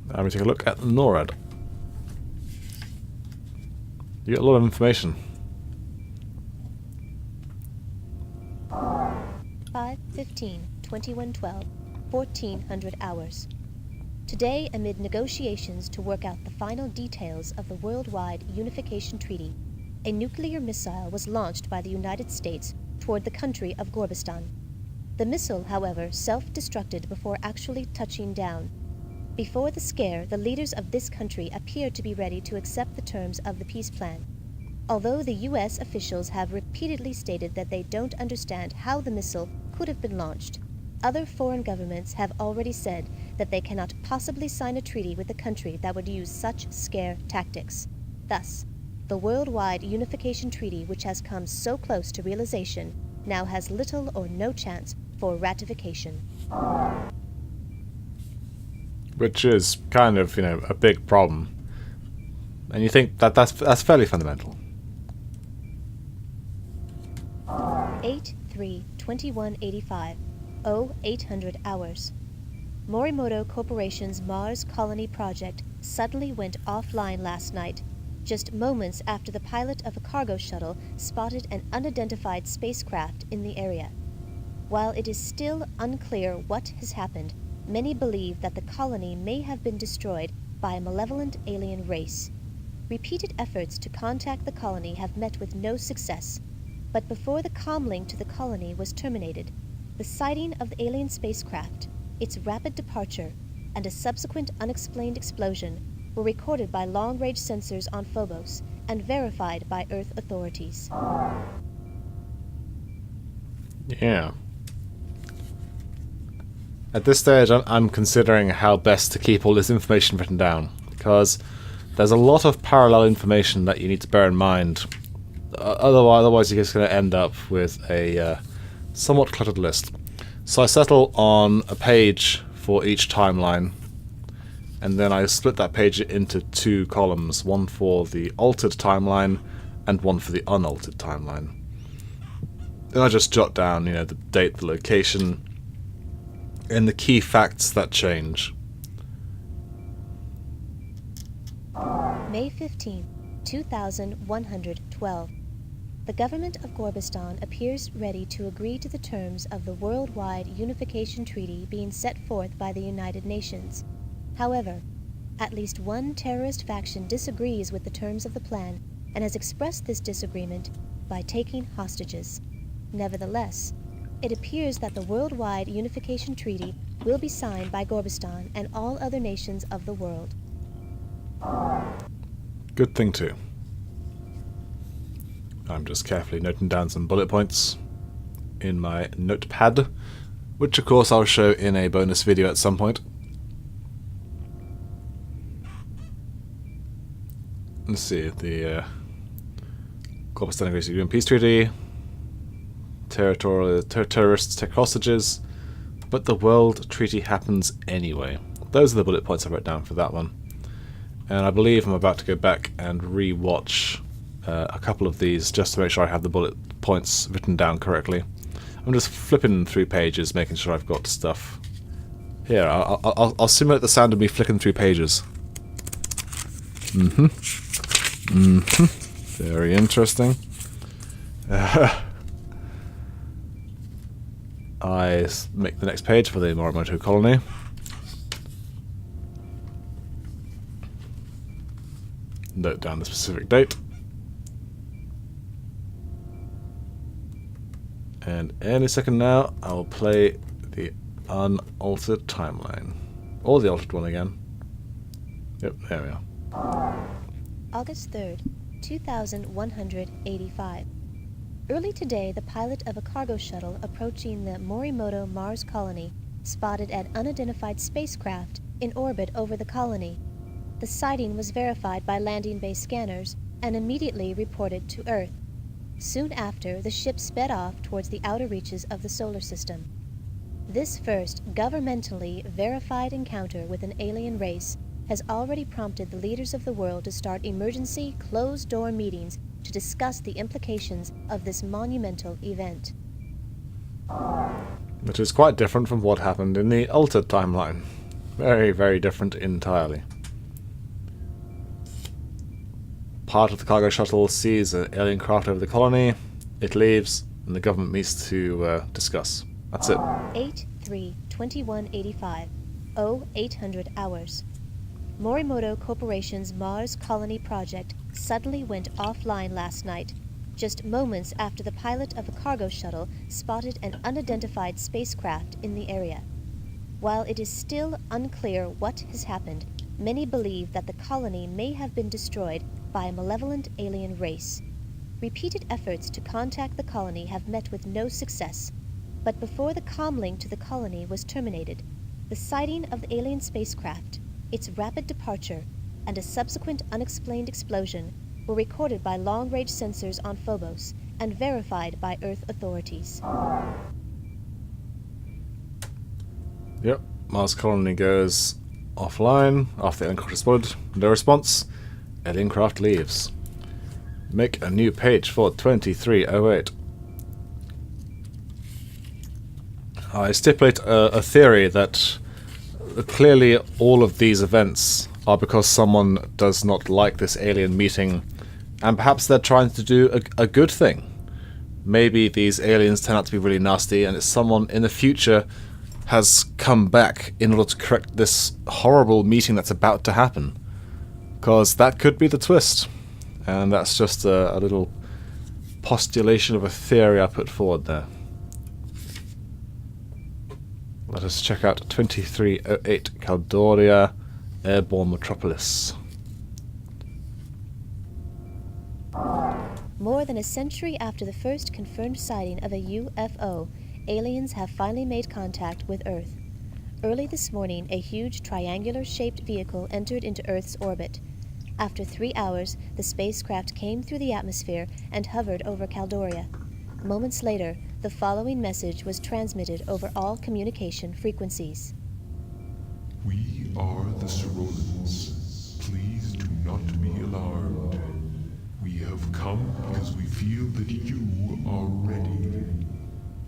Now we take a look at NORAD. You get a lot of information. 5/15/2112, 1400 hours. Today, amid negotiations to work out the final details of the Worldwide Unification Treaty, a nuclear missile was launched by the United States toward the country of Gorbistan. The missile, however, self-destructed before actually touching down. Before the scare, the leaders of this country appeared to be ready to accept the terms of the peace plan. Although the U.S. officials have repeatedly stated that they don't understand how the missile could have been launched, other foreign governments have already said that they cannot possibly sign a treaty with a country that would use such scare tactics. Thus, the Worldwide Unification Treaty, which has come so close to realization, now has little or no chance for ratification. Which is kind of, a big problem. And you think that that's fairly fundamental. 8/3/2185, 0800 hours. Morimoto Corporation's Mars Colony project suddenly went offline last night, just moments after the pilot of a cargo shuttle spotted an unidentified spacecraft in the area. While it is still unclear what has happened, many believe that the colony may have been destroyed by a malevolent alien race. Repeated efforts to contact the colony have met with no success, but before the comlink to the colony was terminated, the sighting of the alien spacecraft, its rapid departure, and a subsequent unexplained explosion were recorded by long-range sensors on Phobos and verified by Earth authorities. Yeah. At this stage, I'm considering how best to keep all this information written down, because there's a lot of parallel information that you need to bear in mind. Otherwise you're just going to end up with a somewhat cluttered list. So I settle on a page for each timeline, and then I split that page into two columns, one for the altered timeline and one for the unaltered timeline. Then I just jot down, the date, the location, and the key facts that change. May 15, 2112. The government of Gorbistan appears ready to agree to the terms of the Worldwide Unification Treaty being set forth by the United Nations. However, at least one terrorist faction disagrees with the terms of the plan and has expressed this disagreement by taking hostages. Nevertheless, it appears that the Worldwide Unification Treaty will be signed by Gorbistan and all other nations of the world. Good thing too. I'm just carefully noting down some bullet points in my notepad, which of course I'll show in a bonus video at some point. Let's see, the Gorbistan agrees to the Peace Treaty, terrorists take hostages, but the World Treaty happens anyway. Those are the bullet points I wrote down for that one. And I believe I'm about to go back and re-watch a couple of these just to make sure I have the bullet points written down correctly. I'm just flipping through pages, making sure I've got stuff. Here, I'll simulate the sound of me flicking through pages. Very interesting. I make the next page for the Morimoto colony. Note down the specific date. And any second now, I will play the unaltered timeline. Or the altered one again. Yep, there we are. August 3rd, 2185. Early today, the pilot of a cargo shuttle approaching the Morimoto Mars colony spotted an unidentified spacecraft in orbit over the colony. The sighting was verified by landing bay scanners and immediately reported to Earth. Soon after, the ship sped off towards the outer reaches of the solar system. This first governmentally verified encounter with an alien race has already prompted the leaders of the world to start emergency closed-door meetings to discuss the implications of this monumental event. Which is quite different from what happened in the altered timeline. Very, very different entirely. Part of the cargo shuttle sees an alien craft over the colony, it leaves, and the government meets to discuss. That's it. 8-3-2185, 0800 hours. Morimoto Corporation's Mars Colony project suddenly went offline last night, just moments after the pilot of a cargo shuttle spotted an unidentified spacecraft in the area. While it is still unclear what has happened, many believe that the colony may have been destroyed by a malevolent alien race. Repeated efforts to contact the colony have met with no success, but before the comlink to the colony was terminated, the sighting of the alien spacecraft, its rapid departure, and a subsequent unexplained explosion were recorded by long-range sensors on Phobos and verified by Earth authorities. Yep, Mars colony goes offline after the alien craft is spotted. No response. Alien craft leaves. Make a new page for 2308. I stipulate a theory that clearly all of these events are because someone does not like this alien meeting, and perhaps they're trying to do a good thing. Maybe these aliens turn out to be really nasty, and it's someone in the future has come back in order to correct this horrible meeting that's about to happen. Because that could be the twist. And that's just a little postulation of a theory I put forward there. Let us check out 2308 Caldoria, Airborne Metropolis. More than a century after the first confirmed sighting of a UFO, aliens have finally made contact with Earth. Early this morning, a huge triangular-shaped vehicle entered into Earth's orbit. After 3 hours, the spacecraft came through the atmosphere and hovered over Caldoria. Moments later, the following message was transmitted over all communication frequencies. We are the Sorolans. Please do not be alarmed. We have come because we feel that you are ready.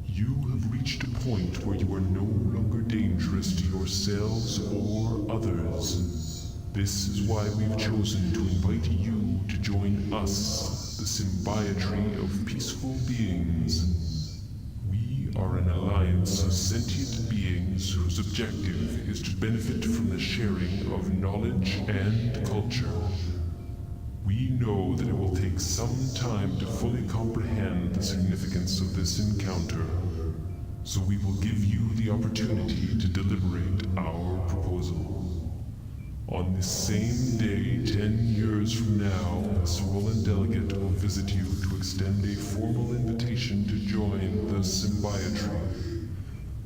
You have reached a point where you are no longer dangerous to yourselves or others. This is why we've chosen to invite you to join us, the symbiotry of peaceful beings. We are an alliance of sentient beings whose objective is to benefit from the sharing of knowledge and culture. We know that it will take some time to fully comprehend the significance of this encounter, so we will give you the opportunity to deliberate our proposal. On this same day, 10 years from now, a Sorolan delegate will visit you to extend a formal invitation to join the symbiotry.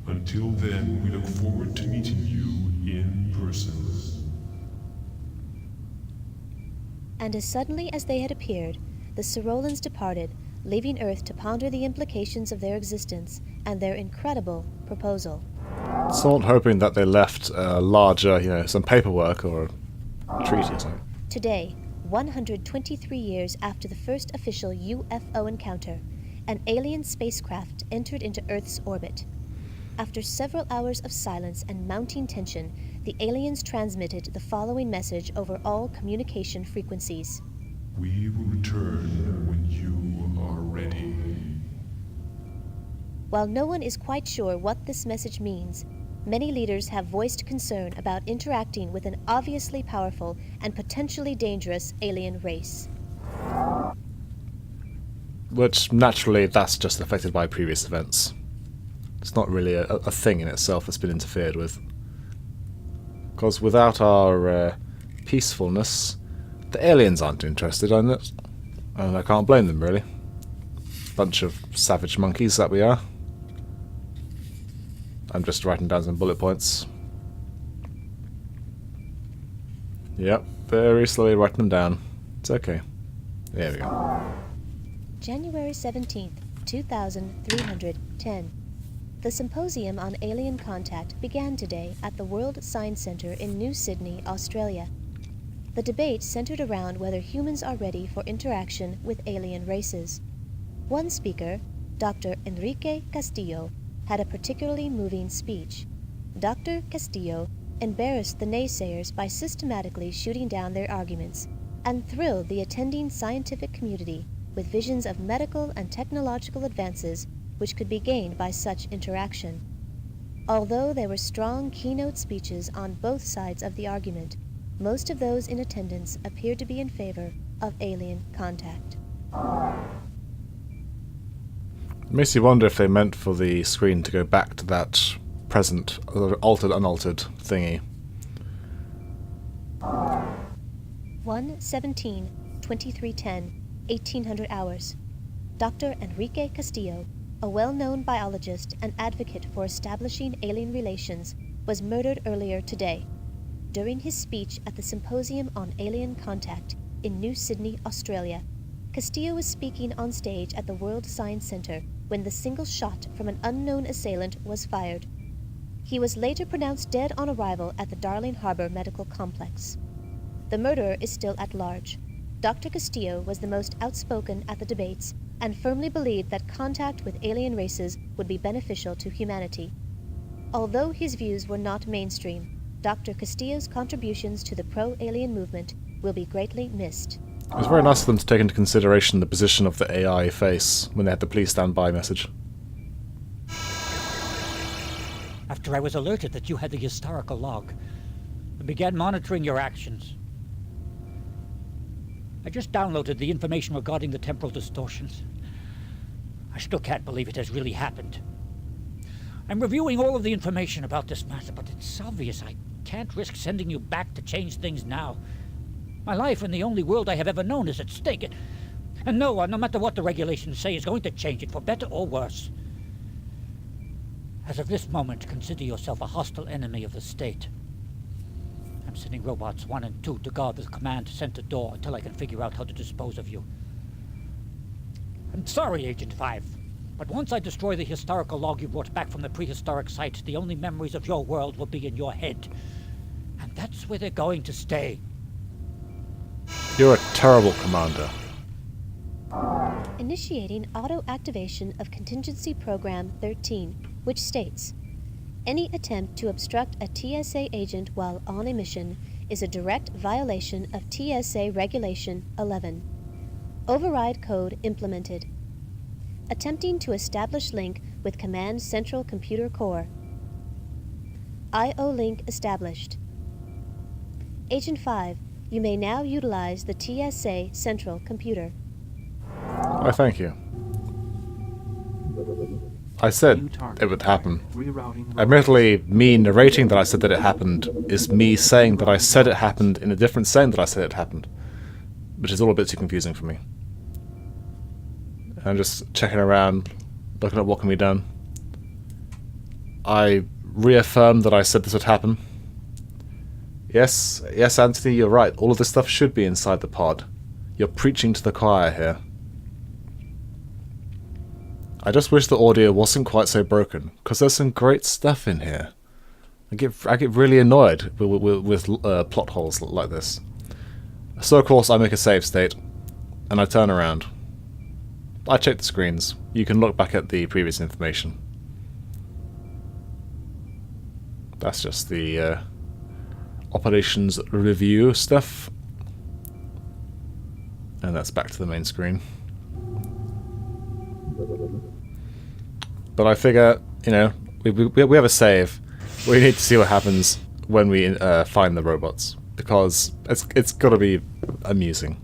Until then, we look forward to meeting you in person. And as suddenly as they had appeared, the Sorolans departed, leaving Earth to ponder the implications of their existence and their incredible proposal. Sort hoping that they left larger, some paperwork or a treaty or something. Today, 123 years after the first official UFO encounter, an alien spacecraft entered into Earth's orbit. After several hours of silence and mounting tension, the aliens transmitted the following message over all communication frequencies. We will return when you are ready. While no one is quite sure what this message means, many leaders have voiced concern about interacting with an obviously powerful and potentially dangerous alien race. Which, naturally, that's just affected by previous events. It's not really a thing in itself that's been interfered with. Because without our peacefulness, the aliens aren't interested in it. And I can't blame them, really. Bunch of savage monkeys that we are. I'm just writing down some bullet points. Yep, very slowly writing them down. It's okay. There we go. January 17th, 2310. The Symposium on Alien Contact began today at the World Science Centre in New Sydney, Australia. The debate centered around whether humans are ready for interaction with alien races. One speaker, Dr. Enrique Castillo, had a particularly moving speech. Dr. Castillo embarrassed the naysayers by systematically shooting down their arguments and thrilled the attending scientific community with visions of medical and technological advances which could be gained by such interaction. Although there were strong keynote speeches on both sides of the argument, most of those in attendance appeared to be in favor of alien contact. It makes you wonder if they meant for the screen to go back to that present, altered, unaltered thingy. 1/17/2310, 1800 hours. Dr. Enrique Castillo, a well-known biologist and advocate for establishing alien relations, was murdered earlier today. During his speech at the Symposium on Alien Contact in New Sydney, Australia, Castillo was speaking on stage at the World Science Center when the single shot from an unknown assailant was fired. He was later pronounced dead on arrival at the Darling Harbour Medical Complex. The murderer is still at large. Dr. Castillo was the most outspoken at the debates and firmly believed that contact with alien races would be beneficial to humanity. Although his views were not mainstream, Dr. Castillo's contributions to the pro-alien movement will be greatly missed. It was very nice of them to take into consideration the position of the AI face when they had the please stand by message. After I was alerted that you had the historical log, I began monitoring your actions. I just downloaded the information regarding the temporal distortions. I still can't believe it has really happened. I'm reviewing all of the information about this matter, but it's obvious I can't risk sending you back to change things now. My life in the only world I have ever known is at stake, and no one, no matter what the regulations say, is going to change it for better or worse. As of this moment, consider yourself a hostile enemy of the state. I'm sending robots 1 and 2 to guard the command center door until I can figure out how to dispose of you. I'm sorry, Agent 5, but once I destroy the historical log you brought back from the prehistoric site, the only memories of your world will be in your head. And that's where they're going to stay. You're a terrible commander. Initiating auto-activation of Contingency Program 13, which states, any attempt to obstruct a TSA agent while on a mission is a direct violation of TSA Regulation 11. Override code implemented. Attempting to establish link with Command Central Computer Core. IO link established. Agent 5, you may now utilize the TSA Central Computer. I thank you. I said it would happen. Admittedly, me narrating that I said that it happened is me saying that I said it happened in a different saying that I said it happened, which is all a bit too confusing for me. I'm just checking around, looking at what can be done. I reaffirmed that I said this would happen. Yes, Anthony, you're right. All of this stuff should be inside the pod. You're preaching to the choir here. I just wish the audio wasn't quite so broken, because there's some great stuff in here. I get really annoyed with plot holes like this. So of course I make a save state, and I turn around. I check the screens. You can look back at the previous information. That's just the operations review stuff. And that's back to the main screen. But I figure, you know, we have a save. We need to see what happens when we find the robots, because it's got to be amusing.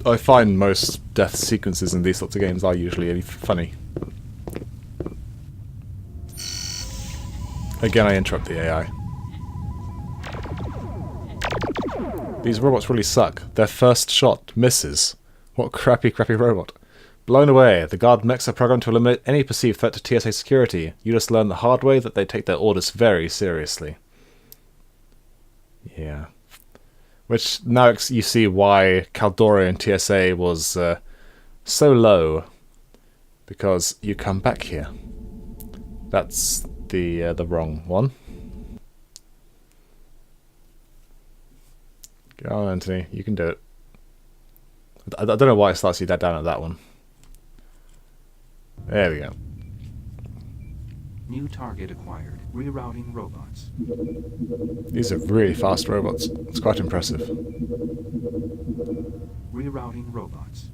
I find most death sequences in these sorts of games are usually funny. Again, I interrupt the AI. These robots really suck. Their first shot misses. What crappy robot. Blown away, the guard mechs are programmed to eliminate any perceived threat to TSA security. You just learn the hard way that they take their orders very seriously. Yeah. Which, now you see why Caldorian TSA was so low. Because you come back here. That's the wrong one. Go on, Anthony. You can do it. I don't know why it starts you down at that one. There we go. New target acquired. Rerouting robots. These are really fast robots. It's quite impressive. Rerouting robots.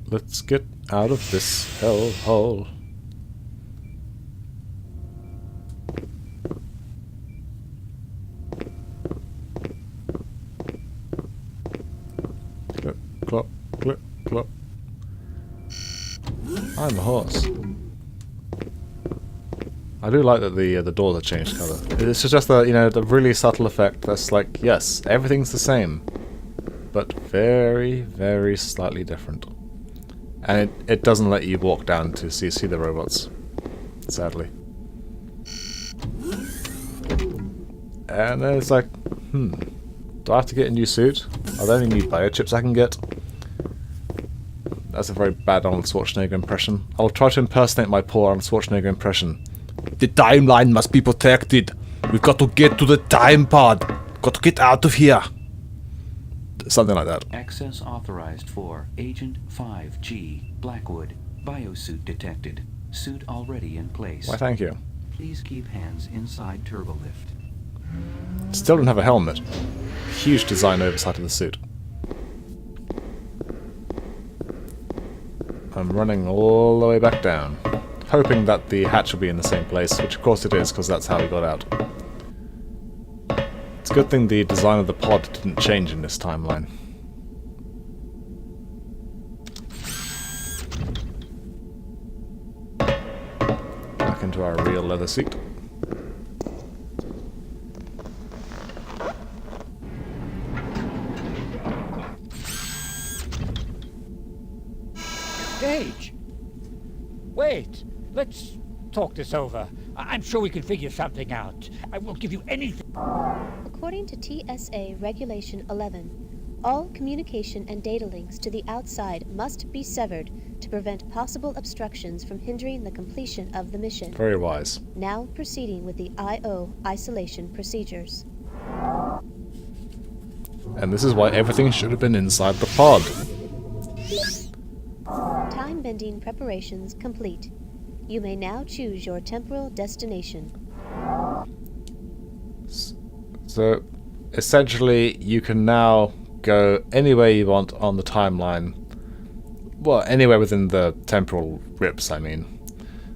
Let's get out of this hellhole. Clip, clop, clip, clop. I'm a horse. I do like that the doors are changed colour. It's just the the really subtle effect that's like, yes, everything's the same, but very, very slightly different. And it doesn't let you walk down to see the robots, sadly. And then it's like, do I have to get a new suit? Are there any new biochips I can get? That's a very bad Arnold Schwarzenegger impression. I'll try to impersonate my poor Arnold Schwarzenegger impression. The timeline must be protected. We've got to get to the time pod. Got to get out of here. Something like that. Access authorized for Agent 5G Blackwood. Biosuit detected. Suit already in place. Why, thank you. Please keep hands inside turbolift. Still don't have a helmet. Huge design oversight of the suit. I'm running all the way back down, hoping that the hatch will be in the same place, which of course it is, because that's how we got out. It's a good thing the design of the pod didn't change in this timeline. Back into our real leather seat. Gage! Wait! Let's talk this over. I'm sure we can figure something out. I won't give you anything. According to TSA Regulation 11, all communication and data links to the outside must be severed to prevent possible obstructions from hindering the completion of the mission. Very wise. Now proceeding with the I/O isolation procedures. And this is why everything should have been inside the pod. Time-bending preparations complete. You may now choose your temporal destination. So, essentially, you can now go anywhere you want on the timeline. Well, anywhere within the temporal rips, I mean.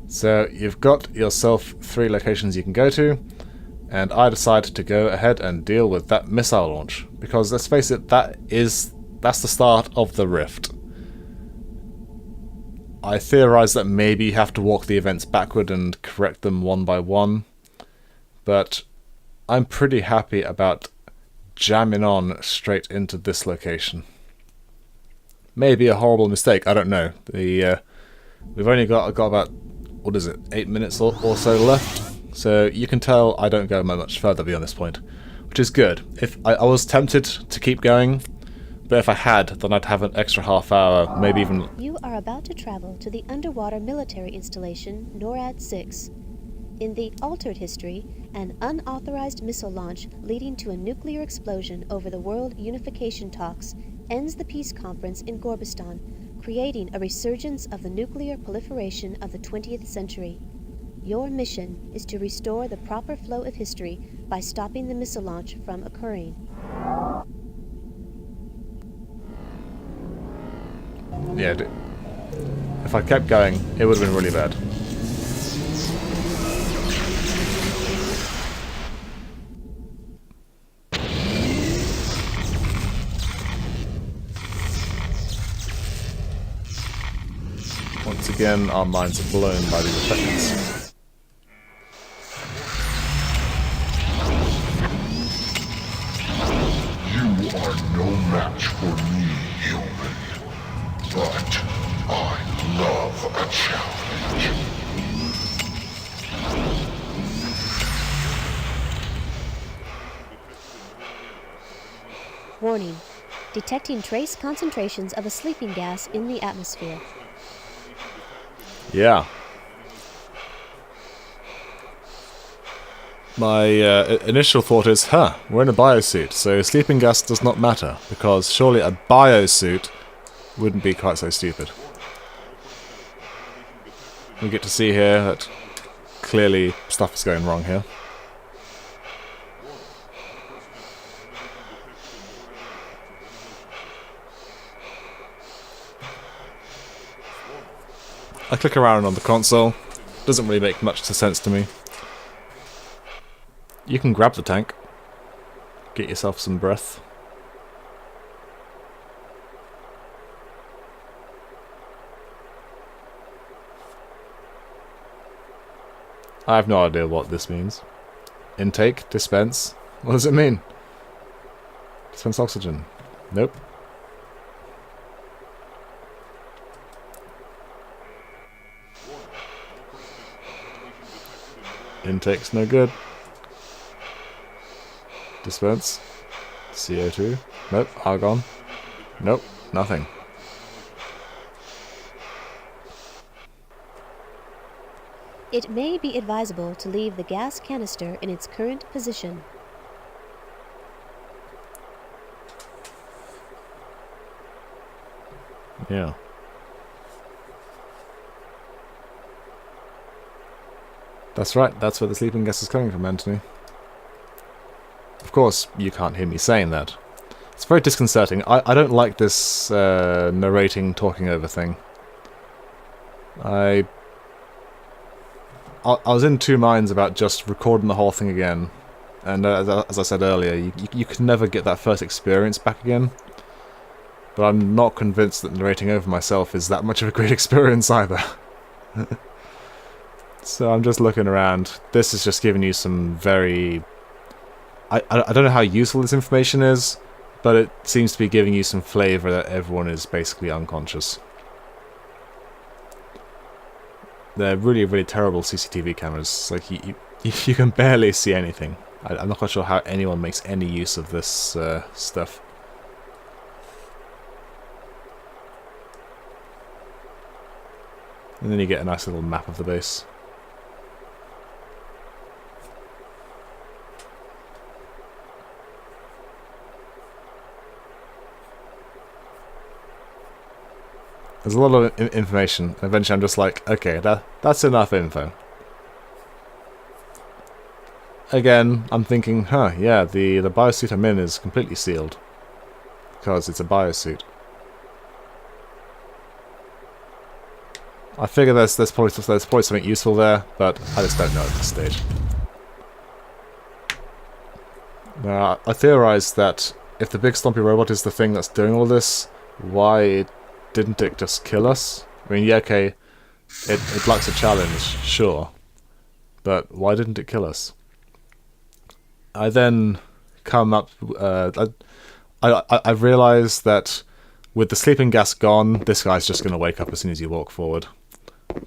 So, you've got yourself 3 locations you can go to, and I decided to go ahead and deal with that missile launch. Because, let's face it, that's the start of the rift. I theorize that maybe you have to walk the events backward and correct them one by one, but I'm pretty happy about jamming on straight into this location. Maybe a horrible mistake, I don't know. We've only got about, 8 minutes or so left, so you can tell I don't go much further beyond this point, which is good. If I was tempted to keep going, but if I had, then I'd have an extra half hour, maybe even... You are about to travel to the underwater military installation NORAD-6. In the altered history, an unauthorized missile launch leading to a nuclear explosion over the world unification talks ends the peace conference in Gorbistan, creating a resurgence of the nuclear proliferation of the 20th century. Your mission is to restore the proper flow of history by stopping the missile launch from occurring. Yeah, if I kept going, it would have been really bad. Once again, our minds are blown by these effects. You are no match for me, human. But I love a challenge. Warning. Detecting trace concentrations of a sleeping gas in the atmosphere. Yeah. My initial thought is, we're in a biosuit, so sleeping gas does not matter, because surely a biosuit wouldn't be quite so stupid. we get to see here that clearly stuff is going wrong here. I click around on the console. Doesn't really make much sense to me. You can grab the tank. Get yourself some breath. I have no idea what this means. Intake, dispense. What does it mean? Dispense oxygen. Nope. Intake's no good. Dispense. CO2. Nope. Argon. Nope. Nothing. It may be advisable to leave the gas canister in its current position. Yeah. That's right, that's where the sleeping gas is coming from, Anthony. Of course, you can't hear me saying that. It's very disconcerting. I don't like this narrating, talking over thing. I was in two minds about just recording the whole thing again. And as I said earlier, you can never get that first experience back again. But I'm not convinced that narrating over myself is that much of a great experience either. So I'm just looking around. This is just giving you some very... I don't know how useful this information is, but it seems to be giving you some flavour that everyone is basically unconscious. They're really, really terrible CCTV cameras. Like, you can barely see anything. I'm not quite sure how anyone makes any use of this stuff. And then you get a nice little map of the base. There's a lot of information. Eventually I'm just like, okay, that's enough info. Again, I'm thinking, yeah, the biosuit I'm in is completely sealed. Because it's a biosuit. I figure there's probably something useful there, but I just don't know at this stage. Now, I theorise that if the big stompy robot is the thing that's doing all this, why didn't it just kill us? I mean, yeah, okay, it lacks a challenge, sure, but why didn't it kill us? I then come up, I realise that with the sleeping gas gone, this guy's just going to wake up as soon as you walk forward.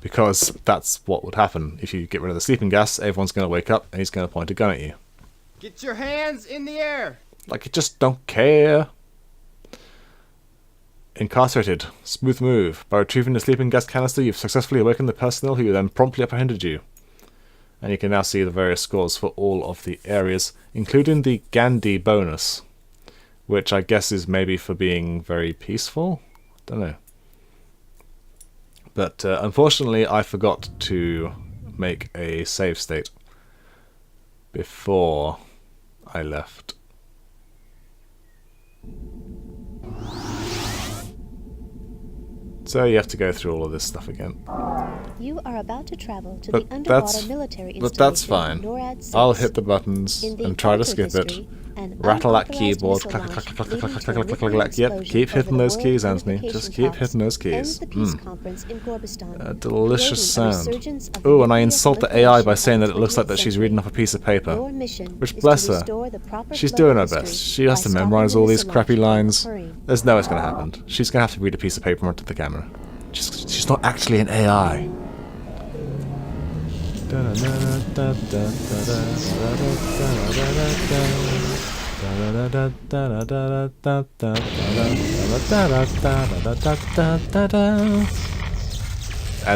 Because that's what would happen. If you get rid of the sleeping gas, everyone's going to wake up and he's going to point a gun at you. Get your hands in the air! Like, you just don't care. Incarcerated. Smooth move. By retrieving the sleeping gas canister, you've successfully awakened the personnel who then promptly apprehended you. And you can now see the various scores for all of the areas, including the Gandhi bonus, which I guess is maybe for being very peaceful? Don't know. But unfortunately, I forgot to make a save state before I left. So you have to go through all of this stuff again. You are about to travel to But the underwater that's- military installation. But that's fine. NORAD 6. I'll hit the buttons In the and try to altered skip it. history, an Rattle that unauthorized keyboard. missile Clack, launch clack, clack, clack, leading clack, to a clack, clack, clack, nuclear clack. Yep, explosion keep over hitting the those World keys, Anthony. Unification Just keep talks hitting those keys. ends the peace conference in Gorbistan, A delicious creating a sound. resurgence of the Ooh, and I nuclear insult the proliferation AI by by saying the that it looks like that 20th she's reading off a piece of paper. Your mission Which, is bless to her. restore the proper She's flow doing her of history best. She has by to stopping memorize the all these missile crappy launch from lines. occurring. There's no way it's going to happen. She's going to have to read a piece of paper onto the camera. She's not actually an AI. And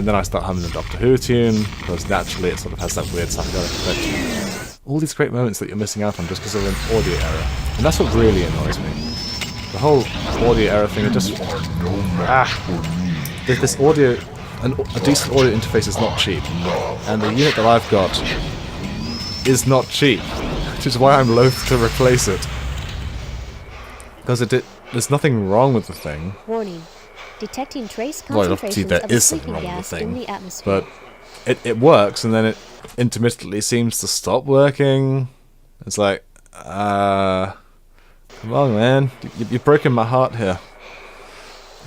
then I start humming the Doctor Who tune, because naturally it sort of has that weird psychedelic effect. All these great moments that you're missing out on just because of an audio error. And that's what really annoys me. The whole audio error thing, it just... This audio... a decent audio interface is not cheap, and the unit that I've got is not cheap, which is why I'm loath to replace it. Because there's nothing wrong with the thing. Warning. Detecting trace Well, obviously concentrations there of a is something sleeping wrong with the gas in thing, the atmosphere. but it works, and then it intermittently seems to stop working. It's like, come on, man, you're breaking my heart here.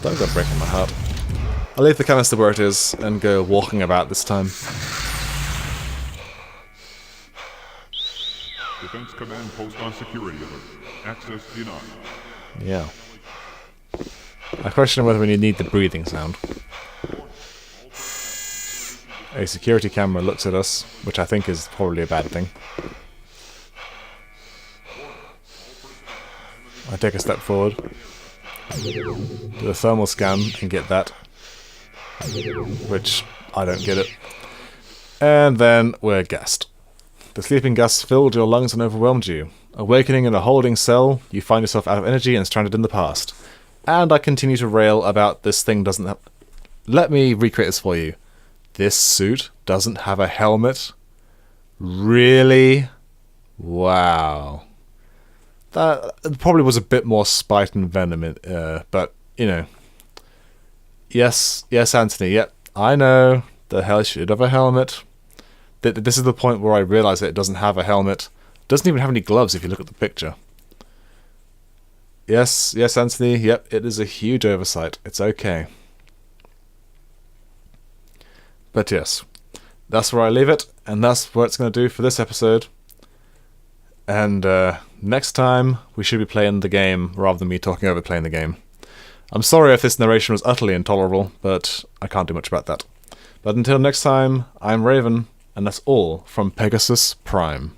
Don't go breaking my heart. I'll leave the canister where it is and go walking about this time. Defense Command post on security alert. Access denied. Yeah. I question whether we need the breathing sound. A security camera looks at us, which I think is probably a bad thing. I take a step forward, do a thermal scan and get that, which I don't get it. And then we're gassed. The sleeping gas filled your lungs and overwhelmed you. Awakening in a holding cell, you find yourself out of energy and stranded in the past. And I continue to rail about this thing doesn't have... Let me recreate this for you. This suit doesn't have a helmet? Really? Wow. That probably was a bit more spite and venom, but, you know. Yes, Anthony, yep, I know. The hell should have a helmet. This is the point where I realise that it doesn't have a helmet. It doesn't even have any gloves if you look at the picture. Yes, Anthony, yep, it is a huge oversight. It's okay. But yes, that's where I leave it, and that's what it's going to do for this episode. And next time, we should be playing the game, rather than me talking over playing the game. I'm sorry if this narration was utterly intolerable, but I can't do much about that. But until next time, I'm Raven, and that's all from Pegasus Prime.